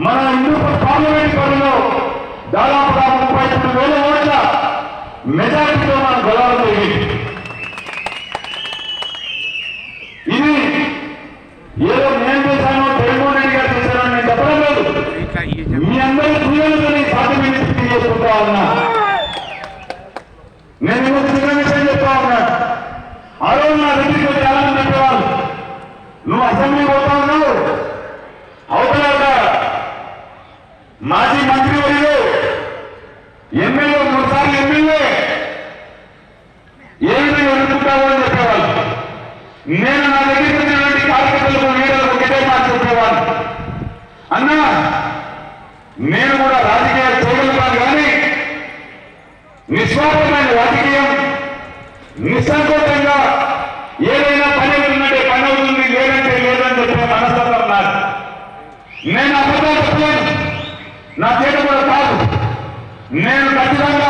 మన హిందూపూర్ పార్లమెంట్ పరిధిలో దాదాపుగా 33,000 ఓట్ల మెజారిటీతో మనం గెలవడం జరిగింది. ఇది ఏదో నేను చేశాను, జగన్మోహన్ రెడ్డి గారు చేశానని నేను చెప్పడం లేదు. మీ అందరి క్రియలతో సాధ్యమైన స్థితి చేసుకుంటా ఉన్నా. నేను చిన్న విషయం చెప్తా ఉన్నా. ఆ రోజు నా దగ్గరికి వచ్చి చాలా మంది చెప్పేవాళ్ళు, నువ్వు అసెంబ్లీ పోతా ఉన్నావు, అవతల మాజీ మంత్రి వర్యులు ఎమ్మెల్యే 3 సార్లు ఎమ్మెల్యే ఏ విధంగా ఎదుర్కొంటావు అని చెప్పేవాళ్ళు. నేను నా దగ్గరికి వచ్చినటువంటి కార్యకర్తలకు లీడర్లకు ఒకటే మాట చెప్పేవాళ్ళు, అన్నా నేను కూడా రాజకీయాలు చేయగలుగుతాను, కానీ నిస్వార్థమైన రాజకీయం నిస్సంకోచంగా ఏదైనా పని ఉన్నట్టే పని అవుతుంది, లేదంటే లేదని చెప్పే మనస్తత్వం ఉన్నారు. నేను అబద్ధాలు చెప్పలేను, నా చేత కూడా కాదు. నేను ఖచ్చితంగా